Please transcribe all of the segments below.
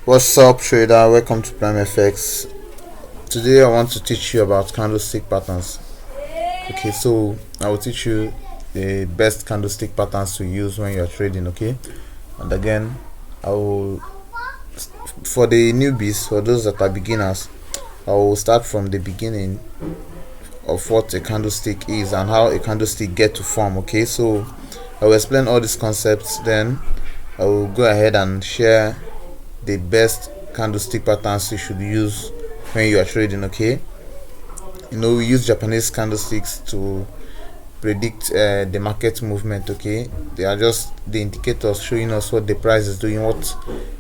What's up, trader? Welcome to Prime FX. Today I want to teach you about candlestick patterns. Okay, so I will teach you the best candlestick patterns to use when you're trading. Okay, and again, I will, for the newbies, for those that are beginners, I will start from the beginning of what a candlestick is and how a candlestick get to form. Okay, so I will explain all these concepts, then I will go ahead and share the best candlestick patterns you should use when you are trading. Okay, we use Japanese candlesticks to predict the market movement. Okay, they are just the indicators showing us what the price is doing, what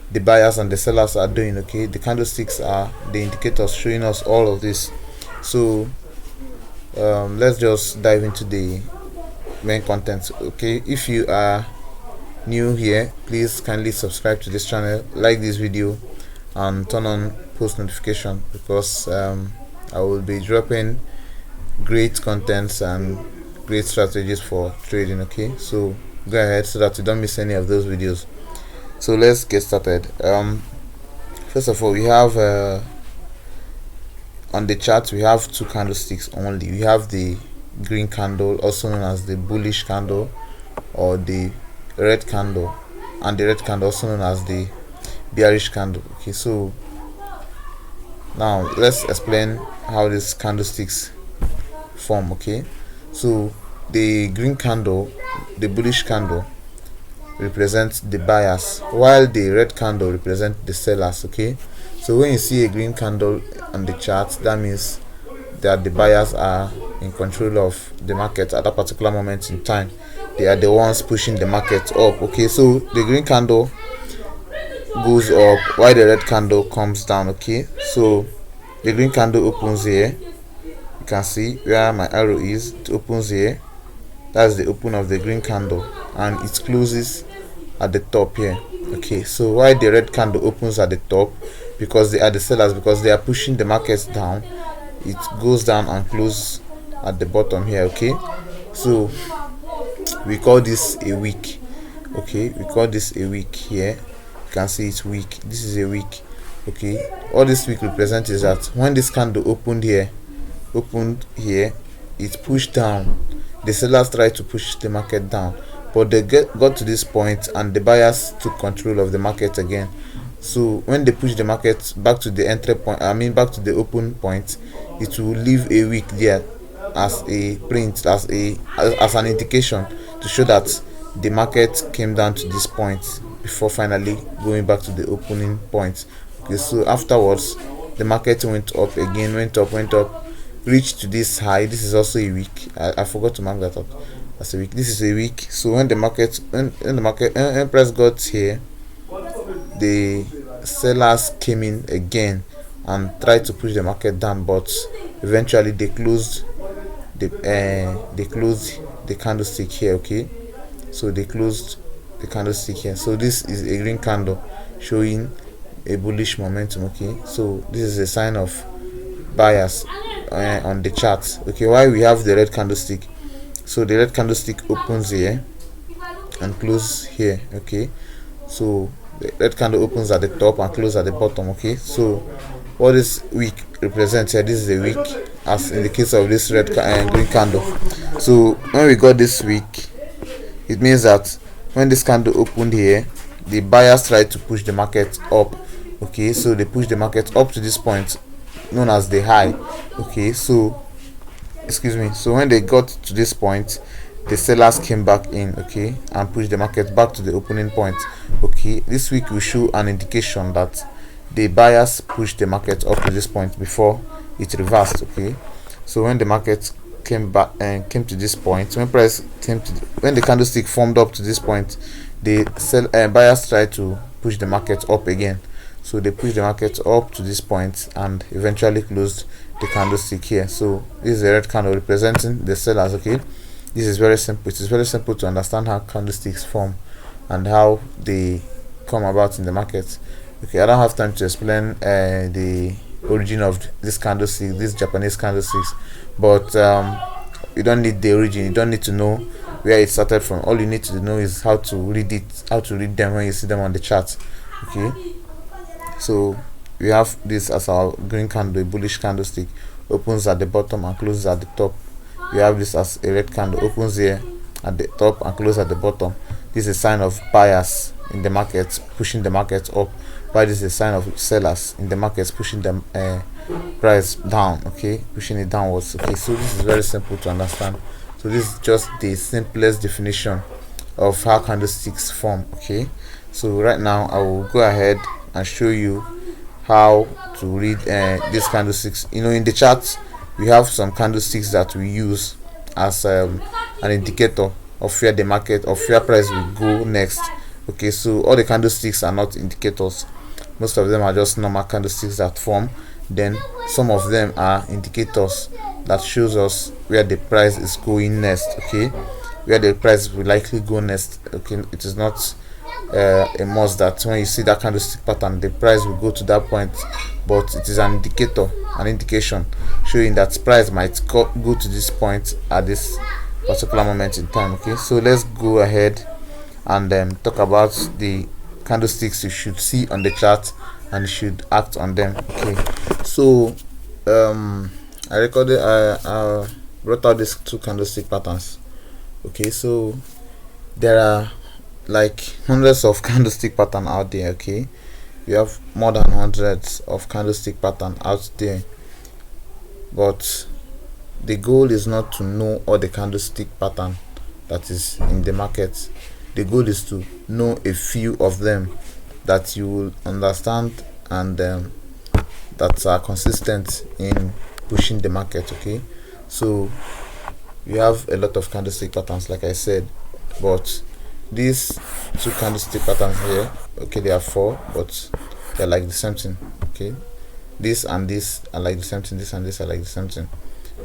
the buyers and the sellers are doing. Okay, the candlesticks are the indicators showing us all of this. So let's just dive into the main content. Okay, if you are new here, please kindly subscribe to this channel, like this video, and turn on post notification, because I will be dropping great contents and great strategies for trading. Okay, so go ahead so that you don't miss any of those videos. So let's get started. First of all, we have on the chart we have two candlesticks only. We have the green candle, also known as the bullish candle, or the red candle, and the red candle, also known as the bearish candle. Okay, so now let's explain how these candlesticks form. Okay, so the green candle, the bullish candle, represents the buyers, while the red candle represents the sellers. Okay, so when you see a green candle on the chart, that means that the buyers are in control of the market at that particular moment in time. They are the ones pushing the market up. Okay, so the green candle goes up while the red candle comes down. Okay, so the green candle opens here. You can see where my arrow is. It opens here. That's the open of the green candle, and it closes at the top here. Okay, so why the red candle opens at the top? Because they are the sellers, because they are pushing the market down. It goes down and closes at the bottom here. Okay, so we call this a wick. Okay, we call this a wick here. You can see it's weak. This is a wick. Okay, all this wick represents is that when this candle opened here, it pushed down. The sellers tried to push the market down, but they got to this point and the buyers took control of the market again. So when they push the market back to the entry point, back to the open point, it will leave a wick there as a print, as an indication to show that the market came down to this point before finally going back to the opening point. Okay, so afterwards the market went up again, went up, reached to this high. This is also a wick. I forgot to mark that up as a wick. This is a wick. So when the market when price got here, the sellers came in again and tried to push the market down, but eventually they closed the candlestick here. Okay, so they closed the candlestick here. So this is a green candle showing a bullish momentum. Okay, so this is a sign of buyers on the chart. Okay, why we have the red candlestick? So the red candlestick opens here and closes here. Okay, so the red candle opens at the top and closes at the bottom. Okay, so what this wick represents here, this is a wick, as in the case of this red and green candle. So when we got this wick, it means that when this candle opened here, the buyers tried to push the market up. Okay, so they pushed the market up to this point known as the high. Okay, so so when they got to this point, the sellers came back in, okay, and pushed the market back to the opening point. Okay, this week will show an indication that the buyers pushed the market up to this point before it reversed. Okay, so when the market came back and came to this point, when the candlestick formed up to this point, the buyers tried to push the market up again. So they pushed the market up to this point and eventually closed the candlestick here. So this is a red candle representing the sellers. Okay, this is very simple. It is very simple to understand how candlesticks form and how they come about in the market. Okay, I don't have time to explain the origin of this candlestick, these Japanese candlesticks, but you don't need the origin. You don't need to know where it started from. All you need to know is how to read them when you see them on the chart. Okay, So we have this as our green candle, a bullish candlestick, opens at the bottom and closes at the top. We have this as a red candle, opens here at the top and closes at the bottom. This is a sign of buyers in the market pushing the market up, while this is a sign of sellers in the market pushing the price down, okay, pushing it downwards. Okay, so this is very simple to understand. So this is just the simplest definition of how candlesticks form. Okay, so right now I will go ahead and show you how to read these candlesticks. In the chart we have some candlesticks that we use as an indicator of where the market, of where price will go next. Okay, so all the candlesticks are not indicators. Most of them are just normal candlesticks that form. Then some of them are indicators that shows us where the price is going next. Okay, where the price will likely go next. Okay, it is not a must that when you see that candlestick pattern the price will go to that point, but it is an indicator, an indication showing that price might go to this point at this particular moment in time. Okay, so let's go ahead and talk about the candlesticks you should see on the chart and you should act on them. Okay, so I wrote out these two candlestick patterns. Okay, so there are like hundreds of candlestick pattern out there. Okay, we have more than hundreds of candlestick pattern out there, but the goal is not to know all the candlestick pattern that is in the market. The goal is to know a few of them that you will understand and that are consistent in pushing the market. Okay, so you have a lot of candlestick patterns like I said, but these two candlestick patterns here, okay, they are four, but they're like the same thing. Okay, this and this are like the same thing, this and this are like the same thing.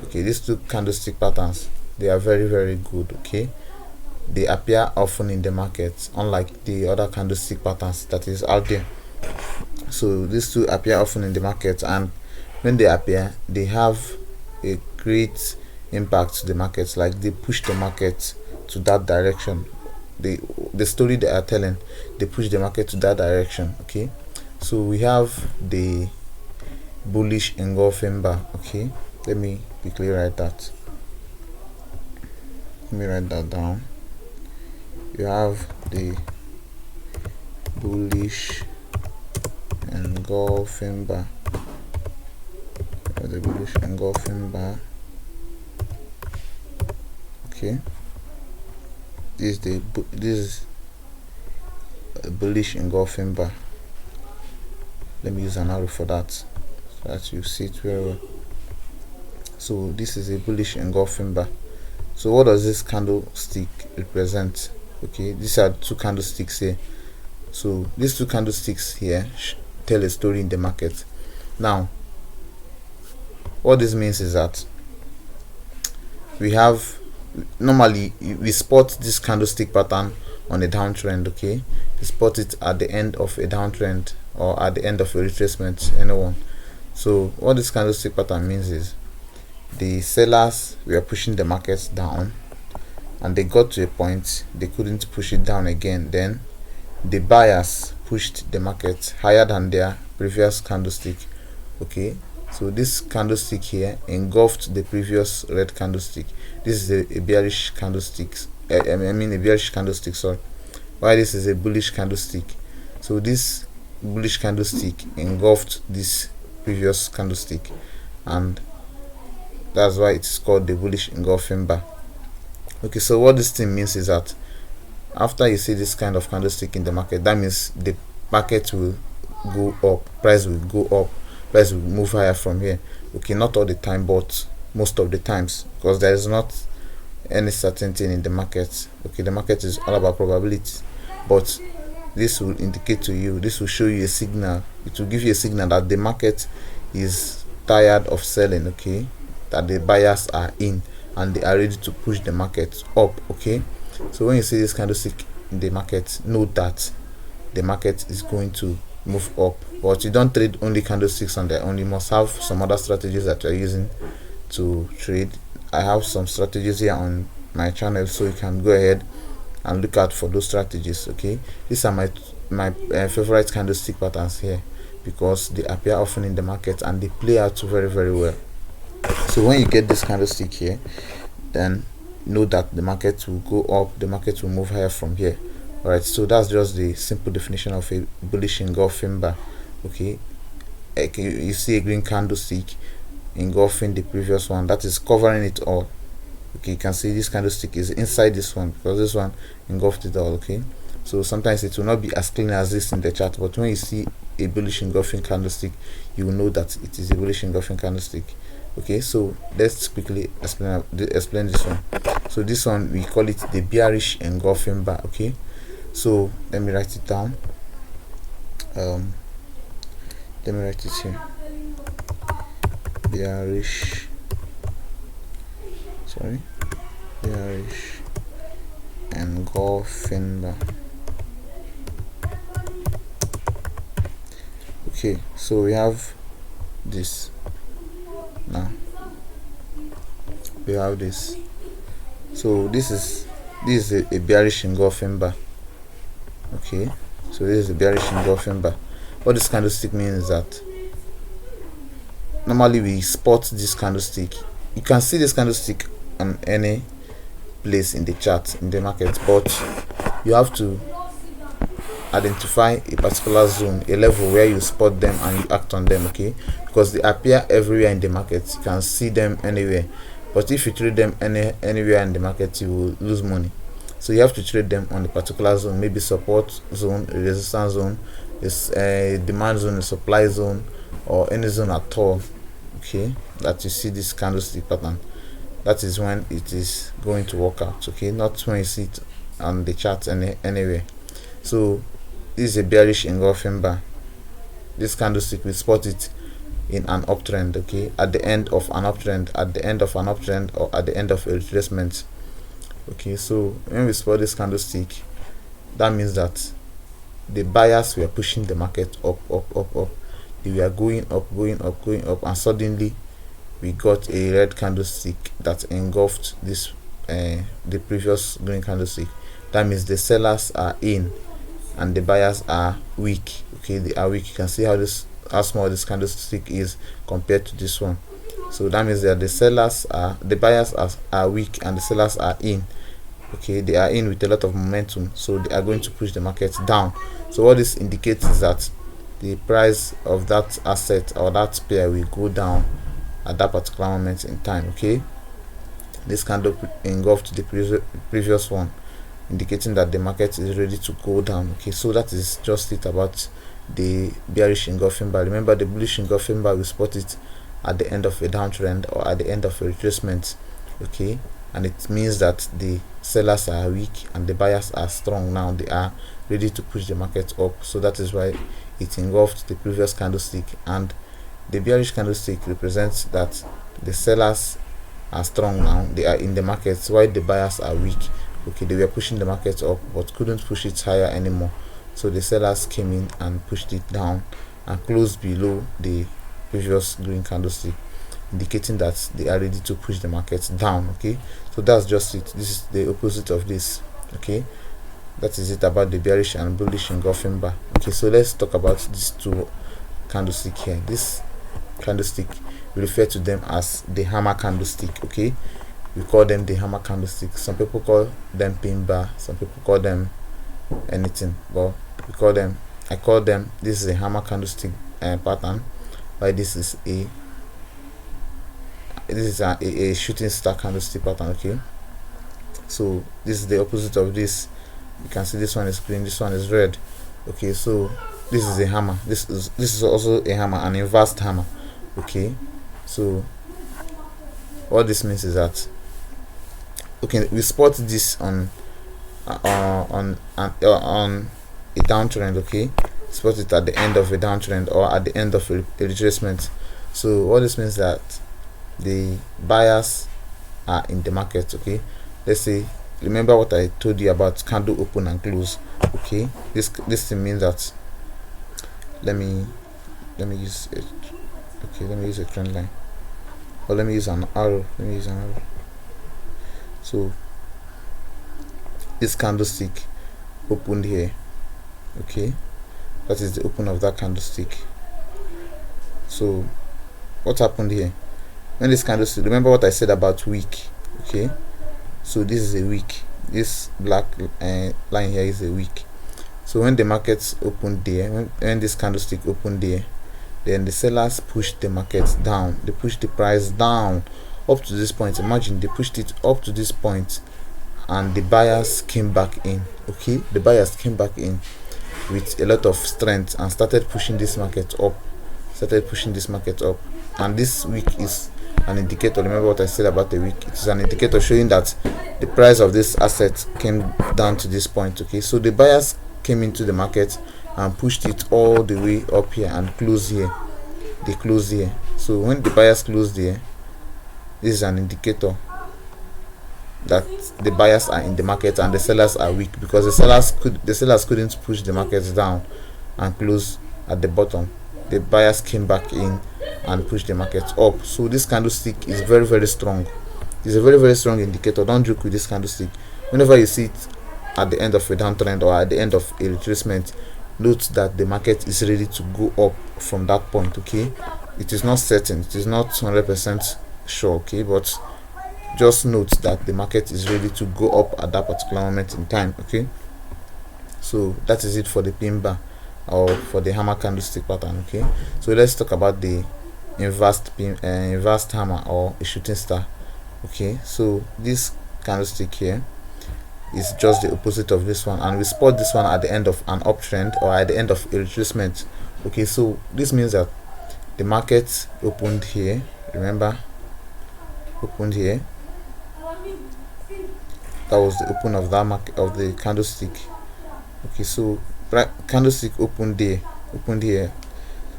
Okay, these two candlestick patterns, they are very, very good. Okay, they appear often in the market, unlike the other candlestick patterns that is out there. So these two appear often in the market, and when they appear they have a great impact to the market, like they push the market to that direction. The story they are telling, they push the market to that direction. Okay, so we have the bullish engulfing bar. Okay, let me quickly write that. Let me write that down. You have the bullish engulfing bar. The bullish engulfing bar. Okay, this is a bullish engulfing bar. Let me use an arrow for that so that you see it very well. So this is a bullish engulfing bar. So what does this candlestick represent? Okay, these are two candlesticks here. So these two candlesticks here tell a story in the market. Now what this means is that normally we spot this candlestick pattern on a downtrend. Okay, we spot it at the end of a downtrend or at the end of a retracement, anyone. So what this candlestick pattern means is the sellers were pushing the market down and they got to a point they couldn't push it down again. Then the buyers pushed the market higher than their previous candlestick. Okay, so this candlestick here engulfed the previous red candlestick. This is a bearish candlestick. A bearish candlestick, sorry. Why this is a bullish candlestick? So this bullish candlestick engulfed this previous candlestick, and that's why it's called the bullish engulfing bar. Okay, so what this thing means is that after you see this kind of candlestick in the market, that means the market will go up, price will go up, price will move higher from here. Okay, not all the time, but most of the times, because there is not any certainty in the market. Okay, the market is all about probability, but this will indicate to you, this will show you a signal, it will give you a signal that the market is tired of selling. Okay, that the buyers are in and they are ready to push the market up. Okay, so when you see this candlestick in the market, note that the market is going to move up. But you don't trade only candlesticks on their own, you must have some other strategies that you're using to trade. I have some strategies here on my channel, so you can go ahead and look out for those strategies. Okay, these are my favorite candlestick patterns here. because they appear often in the market and they play out very, very well. So when you get this candlestick here, then know that the market will go up, the market will move higher from here. All right, so that's just the simple definition of a bullish engulfing bar. Okay, you see a green candlestick engulfing the previous one, that is covering it all. Okay, you can see this candlestick is inside this one because this one engulfed it all. Okay, so sometimes it will not be as clean as this in the chart, but when you see a bullish engulfing candlestick, you will know that it is a bullish engulfing candlestick. Okay, so let's quickly explain this one. So this one, we call it the bearish engulfing bar. Okay, so let me write it down. Let me write it here. Bearish engulfing bar. Okay, so we have this. Now we have this. So this is a bearish engulfing bar. Okay, so this is a bearish engulfing bar. What this candlestick means is that normally we spot this candlestick. You can see this candlestick on any place in the chart, in the market, but you have to identify a particular zone, a level where you spot them and you act on them. Okay, because they appear everywhere in the market, you can see them anywhere, but if you trade them anywhere in the market, you will lose money. So you have to trade them on a particular zone, maybe support zone, a resistance zone, a demand zone, a supply zone, or any zone at all. Okay, that you see this candlestick pattern, that is when it is going to work out. Okay, not when you see it on the chart anywhere. So this is a bearish engulfing bar. This candlestick, we spot it in an uptrend. Okay, at the end of an uptrend, or at the end of a retracement. Okay, so when we spot this candlestick, that means that the buyers were pushing the market up. They were going up, and suddenly we got a red candlestick that engulfed this the previous green candlestick. That means the sellers are in and the buyers are weak. Okay, they are weak. You can see how small this candlestick is compared to this one. So that means that the buyers are weak and the sellers are in. Okay, they are in with a lot of momentum, so they are going to push the market down. So what this indicates is that the price of that asset or that pair will go down at that particular moment in time. Okay, this candle engulfed the previous one, indicating that the market is ready to go down. Okay, so that is just it about the bearish engulfing bar. Remember, the bullish engulfing bar, we spot it at the end of a downtrend or at the end of a retracement. Okay, and it means that the sellers are weak and the buyers are strong. Now they are ready to push the market up. So that is why it engulfed the previous candlestick, and the bearish candlestick represents that the sellers are strong now, they are in the market, while the buyers are weak. Okay, they were pushing the market up but couldn't push it higher anymore, so the sellers came in and pushed it down and closed below the previous green candlestick, indicating that they are ready to push the market down. Okay, so that's just it. This is the opposite of this. Okay, that is it about the bearish and bullish engulfing bar. Okay, so let's talk about these two candlestick here. This candlestick, we refer to them as the hammer candlestick. Okay, we call them the hammer candlestick. Some people call them pin bar, some people call them anything, but I call them, this is a hammer candlestick pattern, while this is a shooting star candlestick pattern. Okay, so this is the opposite of this. You can see this one is green, this one is red. Okay, so this is a hammer, this is also a hammer, an inverse hammer. Okay, so what this means is that, okay, we spot this on a downtrend. Okay, spot it at the end of a downtrend or at the end of a retracement. So what this means that the buyers are in the market. Okay, let's say, remember what I told you about candle open and close. Okay, this thing means that, let me use it. Okay, let me use a trend line, or let me use an arrow. So this candlestick opened here. Okay, that is the open of that candlestick. So what happened here? When this candlestick, remember what I said about week, okay? So this is a week. This black line here is a week. So when the markets opened there, when this candlestick opened there, then the sellers pushed the market down. They pushed the price down up to this point. Imagine they pushed it up to this point, and the buyers came back in. Okay, the buyers came back in with a lot of strength and started pushing this market up. And this week is an indicator. Remember what I said about the week? It is an indicator showing that the price of this asset came down to this point. Okay, so the buyers came into the market and pushed it all the way up here and closed here. They closed here. So when the buyers closed here, this is an indicator that the buyers are in the market and the sellers are weak, because the sellers couldn't push the markets down and close at the bottom. The buyers came back in and pushed the market up. So this candlestick is very, very strong. It's a very, very strong indicator. Don't joke with this candlestick. Whenever you see it at the end of a downtrend or at the end of a retracement, note that the market is ready to go up from that point. Okay, it is not certain, it is not 100% sure, okay, but just note that the market is ready to go up at that particular moment in time. Okay, so that is it for the pin bar or for the hammer candlestick pattern. Okay, so let's talk about the inverse hammer or a shooting star. Okay, so this candlestick here is just the opposite of this one, and we spot this one at the end of an uptrend or at the end of a retracement. Okay, so this means that the market opened here. Remember, opened here. That was the open of that market of the candlestick. Okay, so candlestick opened here.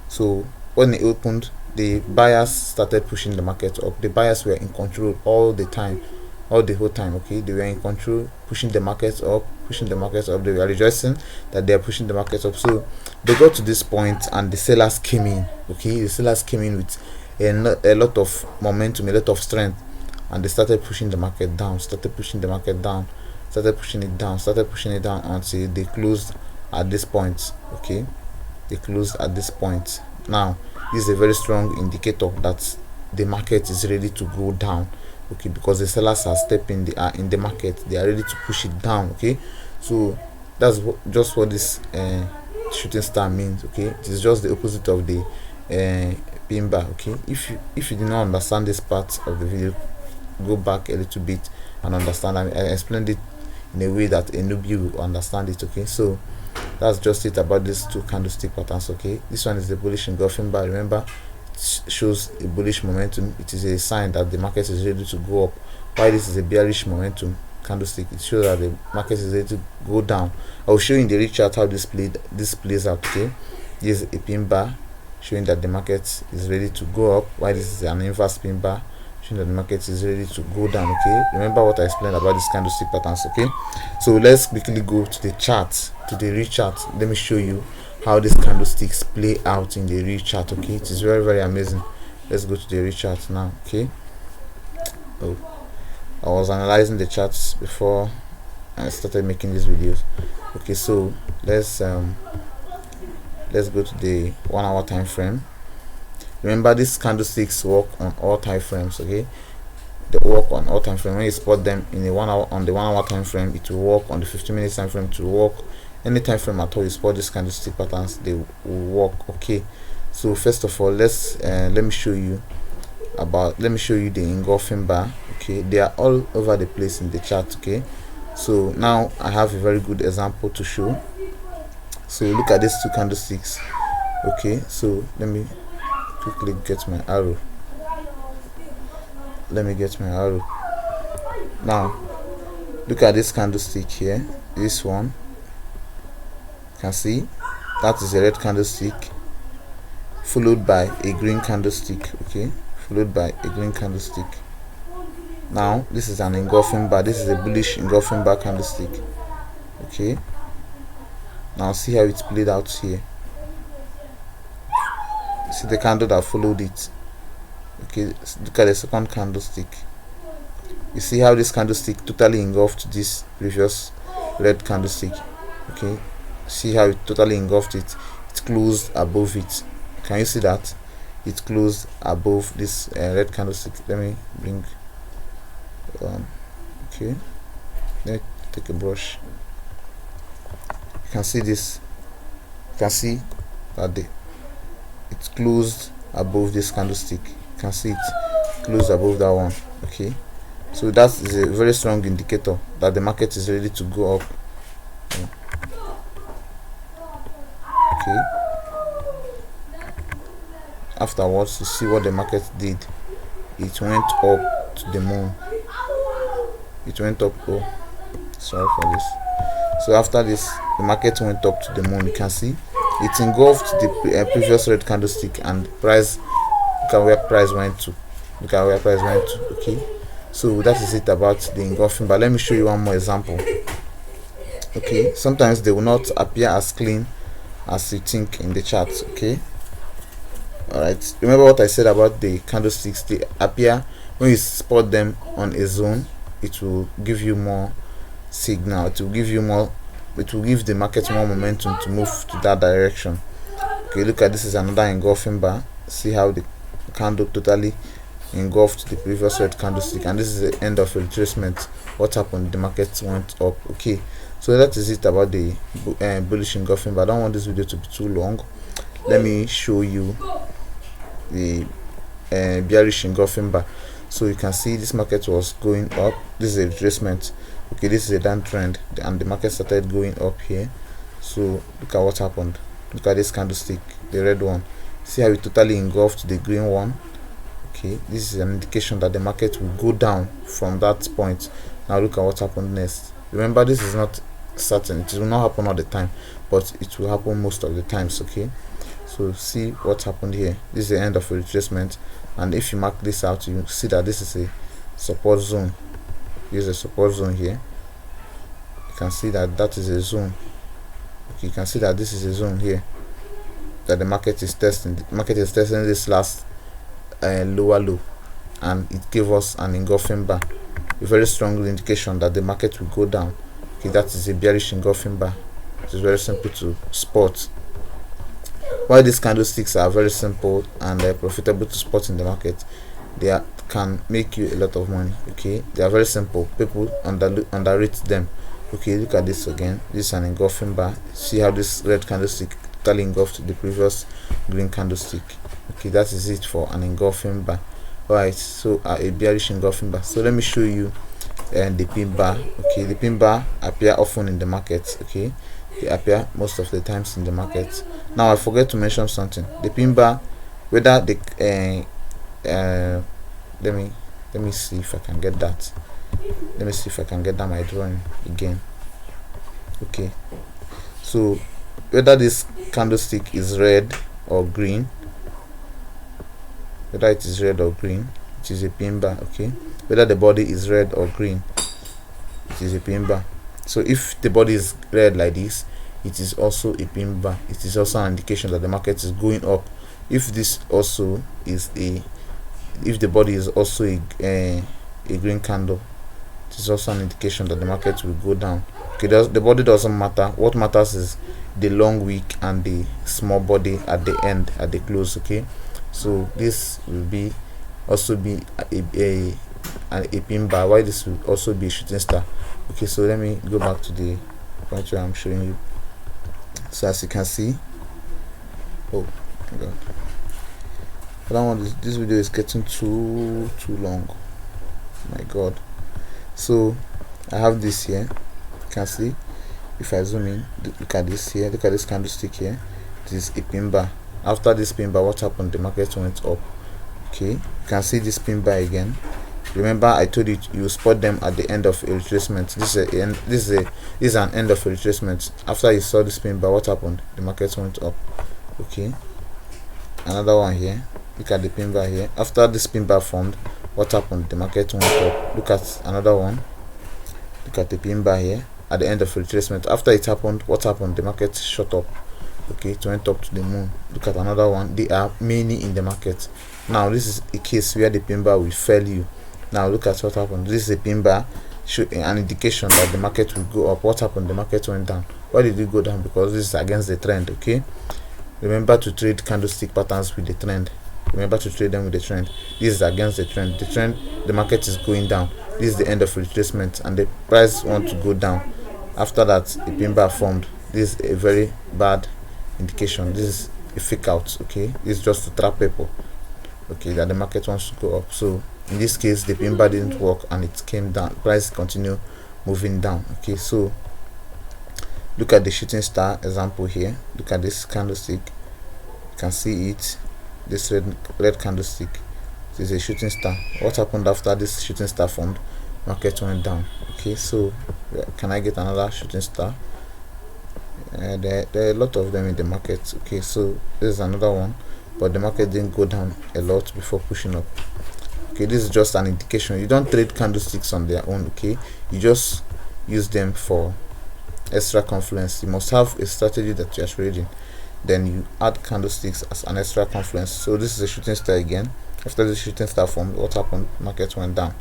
So when it opened, the buyers started pushing the market up. The buyers were in control all the whole time. Okay, they were in control, pushing the markets up. They were rejoicing that they are pushing the markets up. So they got to this point and the sellers came in. Okay, the sellers came in with a lot of momentum, a lot of strength, and they started pushing the market down, started pushing it down until they closed at this point. Okay, they closed at this point. Now this is a very strong indicator that the market is ready to go down. Okay, because the sellers are stepping, they are in the market, they are ready to push it down. Okay, so that's just what this shooting star means. Okay, it is just the opposite of the pin bar. Okay, if you did not understand this part of the video, go back a little bit and understand. I explained it in a way that a newbie will understand it. Okay, so that's just it about these two candlestick patterns. Okay, this one is the bullish engulfing bar. Remember, it shows a bullish momentum. It is a sign that the market is ready to go up. While this is a bearish momentum candlestick, it shows that the market is ready to go down. I will show you in the chart how this plays out. Okay, here's a pin bar showing that the market is ready to go up, while this is an inverse pin bar showing that the market is ready to go down. Okay, remember what I explained about these candlestick patterns. Okay, so let's quickly go to the chart, to the real chart. Let me show you how these candlesticks play out in the real chart. Okay, it is very, very amazing. Let's go to the real chart now. Okay, I was analyzing the charts before I started making these videos. Okay, so let's go to the 1 hour time frame. Remember, these candlesticks work on all time frames. Okay, they work on all time frame. When you spot them in the 1 hour, on the 1 hour time frame, it will work on the 15-minute time frame, to work any time frame at all. You spot these candlestick patterns, they will work. Okay, so first of all, let me show you the engulfing bar. Okay, they are all over the place in the chart. Okay, so now I have a very good example to show. So look at these two candlesticks. Okay, so let me quickly get my arrow. Now look at this candlestick here. This one, you can see that is a red candlestick followed by a green candlestick. Okay, followed by a green candlestick. Now this is an engulfing bar. This is a bullish engulfing bar candlestick. Okay, now see how it's played out here. See the candle that followed it. Okay, look at the second candlestick. You see how this candlestick totally engulfed this previous red candlestick. Okay, see how it totally engulfed it. It closed above it. Can you see that? it closed above this red candlestick. Let me bring okay, let me take a brush. You can see this, you can see that it closed above this candlestick. You can see it closed above that one. Okay, so that is a very strong indicator that the market is ready to go up. Okay, afterwards, you see what the market did. It went up to the moon. It went up. Oh, sorry for this. So after this, the market went up to the moon. You can see it engulfed the previous red candlestick, and price, look at where price went to. Look at where price went to. Okay, so that is it about the engulfing. But let me show you one more example. Okay, sometimes they will not appear as clean as you think in the chart. Okay, all right, remember what I said about the candlesticks. They appear when you spot them on a zone, it will give you more signal, it will give the market more momentum to move to that direction. Okay, look at this is another engulfing bar. See how the candle totally engulfed the previous red candlestick, and this is the end of a retracement. What happened? The market went up. Okay, so that is it about the bullish engulfing bar. I don't want this video to be too long. Let me show you the bearish engulfing bar. So you can see this market was going up. This is a retracement. Okay, this is a downtrend, and the market started going up here. So look at what happened. Look at this candlestick, the red one. See how it totally engulfed the green one. Okay, this is an indication that the market will go down from that point. Now look at what happened next. Remember, this is not certain, it will not happen all the time, but it will happen most of the times. Okay, so see what happened here. This is the end of a retracement, and if you mark this out, you see that this is a support zone. Here's a support zone here. You can see that that is a zone. Okay, you can see that this is a zone here that the market is testing. The market is testing this last lower low, and it gave us an engulfing bar, a very strong indication that the market will go down. Okay, that is a bearish engulfing bar. It is very simple to spot. Why these candlesticks are very simple and profitable to spot in the market, they can make you a lot of money. Okay, they are very simple. People underrate them. Okay, look at this again. This is an engulfing bar. See how this red candlestick totally engulfed the previous green candlestick. Okay, that is it for an engulfing bar. Alright, so a bearish engulfing bar. So let me show you the pin bar. Okay, the pin bar appear often in the market. Okay, they appear most of the times in the market. Now I forget to mention something. The pin bar, whether the let me see if I can get that. Let me see if I can get that my drawing again. Okay, so whether this candlestick is red or green, whether it is red or green, it is a pin bar. Okay, whether the body is red or green, it is a pin bar. So if the body is red like this, it is also a pin bar. It is also an indication that the market is going up. If this also is if the body is also a green candle, it is also an indication that the market will go down. Okay, the body doesn't matter. What matters is the long wick and the small body at the end, at the close. Okay, so this will also be a pin bar, while this will also be a shooting star. Okay, so let me go back to the point where I'm showing you. So as you can see, oh my god, I don't want this video is getting too long. My god. So I have this here. You can see, if I zoom in, look at this here, look at this candlestick here. This is a pin bar. After this pin bar, what happened? The market went up. Okay, you can see this pin bar again. Remember, I told you you spot them at the end of a retracement. This is an end of a retracement. After you saw this pin bar, what happened? The market went up. Okay, another one here. Look at the pin bar here. After this pin bar formed, what happened? The market went up. Look at another one. Look at the pin bar here at the end of retracement. After it happened, what happened? The market shot up. Okay, it went up to the moon. Look at another one. There are many in the market. Now this is a case where the pin bar will fail you. Now look at what happened. This is a pin bar, an indication that the market will go up. What happened? The market went down. Why did it go down? Because this is against the trend. Okay, remember to trade candlestick patterns with the trend. remember to trade them with the trend. This is against the trend. The market is going down. This is the end of retracement, and the price want to go down. After that, a pin bar formed. This is a very bad indication. This is a fake out. Okay, this is just to trap people. Okay, that the market wants to go up. So in this case, the pin bar didn't work and it came down. Price continue moving down. Okay, so look at the shooting star example here. Look at this candlestick. You can see it. This red candlestick. This is a shooting star. What happened after this shooting star formed? Market went down. Okay, so can I get another shooting star? There are a lot of them in the market. Okay, so this is another one, but the market didn't go down a lot before pushing up. Okay, this is just an indication. You don't trade candlesticks on their own. Okay, you just use them for extra confluence. You must have a strategy that you are trading, then you add candlesticks as an extra confluence. So this is a shooting star again. After the shooting star formed, what happened? Market went down.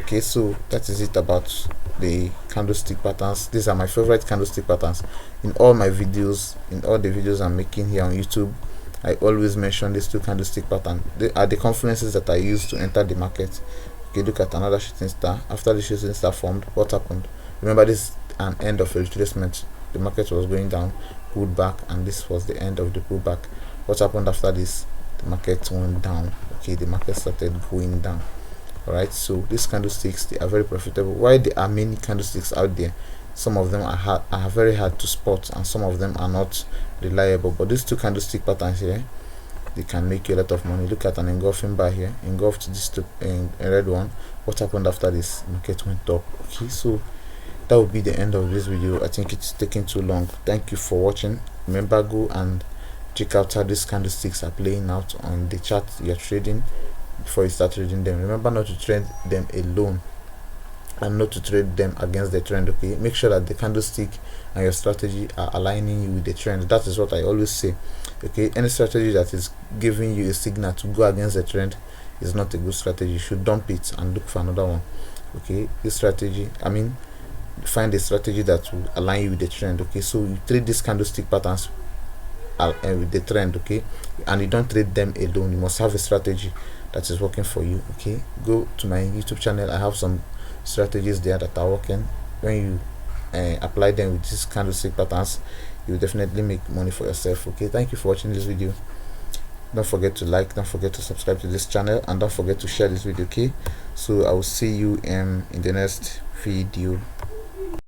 Okay, so that is it about the candlestick patterns. These are my favorite candlestick patterns in all my videos. In all the videos I'm making here on YouTube, I always mention these two candlestick patterns. They are the confluences that I use to enter the market. Okay, look at another shooting star. After the shooting star formed, what happened? Remember, this is an end of a retracement. The market was going down, pulled back, and this was the end of the pullback. What happened after this? The market went down. Okay, the market started going down. Alright, so these candlesticks, they are very profitable. Why there are many candlesticks out there, some of them are very hard to spot, and some of them are not reliable. But these two candlestick patterns here, they can make you a lot of money. Look at an engulfing bar here, engulfed this red one. What happened after this? Market went up. Okay, so that will be the end of this video. I think it's taking too long. Thank you for watching. Remember, go and check out how these candlesticks are playing out on the chart you're trading before you start trading them. Remember not to trade them alone and not to trade them against the trend. Okay, make sure that the candlestick and your strategy are aligning you with the trend. That is what I always say. Okay, any strategy that is giving you a signal to go against the trend is not a good strategy. You should dump it and look for another one. Okay, this strategy, find a strategy that will align you with the trend. Okay, so you trade these candlestick patterns with the trend. Okay, and you don't trade them alone. You must have a strategy that is working for you. Okay, go to my YouTube channel. I have some strategies there that are working. When you apply them with these candlestick patterns, you will definitely make money for yourself. Okay, thank you for watching this video. Don't forget to like, don't forget to subscribe to this channel, and don't forget to share this video. Okay, so I will see you in the next video.